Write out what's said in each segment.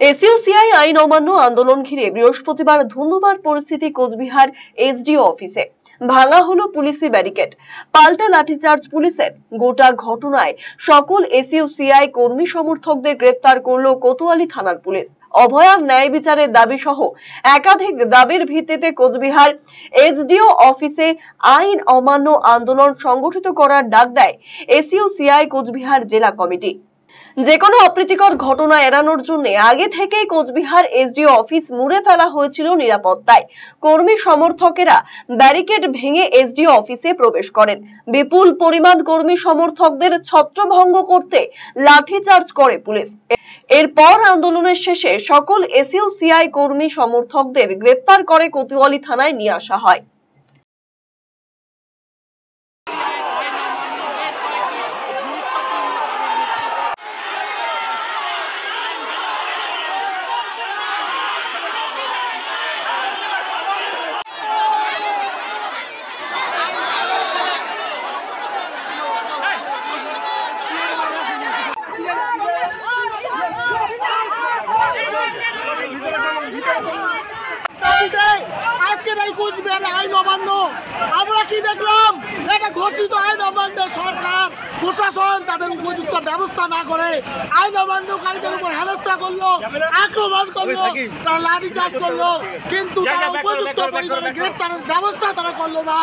এসইউসিআই আইন অমান্য আন্দোলন ঘিরে বৃহস্পতিবার ধুন্ধুমার পরিস্থিতি কোচবিহার এসডিও অফিসে। ভাঙা হলো পুলিশি ব্যারিকেড, পাল্টা লাঠিচার্জ পুলিশের। গোটা ঘটনায় সকল এসইউসিআই কর্মী সমর্থকদের গ্রেফতার করলো কোতোয়ালি থানার পুলিশ। অভয়ার ন্যায় বিচারের দাবি সহ একাধিক দাবির ভিত্তিতে কোচবিহার এসডিও অফিসে আইন অমান্য আন্দোলন সংগঠিত করার ডাক দেয় এসইউসিআই কোচবিহার জেলা কমিটি। যে কোনো অপ্রীতিকর ঘটনা এড়ানোর জন্য আগে থেকেই কোচবিহার এসডিও অফিস মুড়ে ফেলা হয়েছিল নিরাপত্তায়। কর্মী সমর্থকেরা ব্যারিকেড ভেঙে এসডিও অফিসে প্রবেশ করেন। বিপুল পরিমাণ কর্মী সমর্থকদের ছত্রভঙ্গ করতে লাঠিচার্জ করে পুলিশ। এরপর আন্দোলনের শেষে সকল এসইউসিআই কর্মী সমর্থকদের গ্রেফতার করে কোতোয়ালি থানায় নিয়ে আসা হয়। আজকের এই কোচবিহারে আইন অমান্য আমরা কি দেখলাম? এটা ঘোষিত আইন অমান্য, সরকার প্রশাসন তাদের উপযুক্ত ব্যবস্থা না করে আইন অমান্যকারীদের উপর হেনস্থা করলো, আক্রমণ করলো, তারা লাঠিচার্জ করলো, কিন্তু তারা উপযুক্ত পরিমাণে গ্রেপ্তারের ব্যবস্থা তারা করলো না।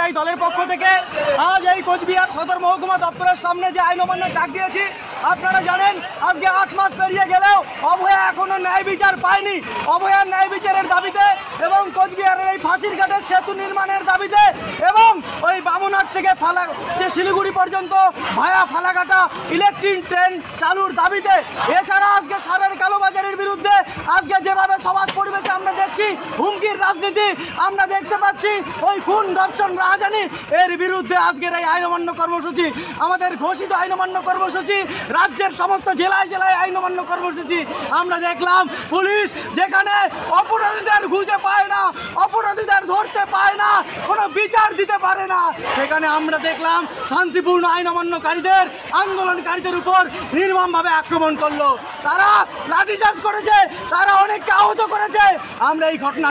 এই দলের পক্ষ থেকে আজ এই কোচবিহার সদর মহকুমা দপ্তরের সামনে যে আইন অমান্যের ডাক দিয়েছি, আপনারা জানেন আজকে 8 মাস পেরিয়ে গেলেও অভয়া এখনো ন্যায় বিচার পায়নি। অভয়ার ন্যায় বিচারের দাবিতে এবং কোচবিহারের এই ফাঁসির ঘাটের সেতু নির্মাণের দাবিতে এবং ওই বামুনহাট থেকে শিলিগুড়ি পর্যন্ত ভায়া ফালাকাটা ইলেকট্রিক ট্রেন চালুর দাবিতে, এছাড়া আজকে সারের কালোবাজারের বিরুদ্ধে আজকে যেভাবে সমাজ পরিবেশে আমরা দেখছি হুমকির রাজনীতি আমরা দেখতে পাচ্ছি, ওই খুন ধর্ষণ রাহাজানি, এর বিরুদ্ধে আজকের এই আইন অমান্য কর্মসূচি, আমাদের ঘোষিত আইন অমান্য কর্মসূচি, রাজ্যের সমস্ত জেলায় জেলায় আইন অমান্য কর্মসূচি। আমরা দেখলাম পুলিশ যেখানে অপরাধীদের খুঁজে পায় না, অপরাধীদের ধরতে পায় না, কোনো বিচার দিতে পারে না, সেখানে আমরা দেখলাম শান্তিপূর্ণ আইন অমান্যকারীদের, আন্দোলনকারীদের উপর নির্মমভাবে আক্রমণ করলো। তারা লাঠিচার্জ করেছে, তারা অনেককে আহত করেছে। আমরা এই ঘটনা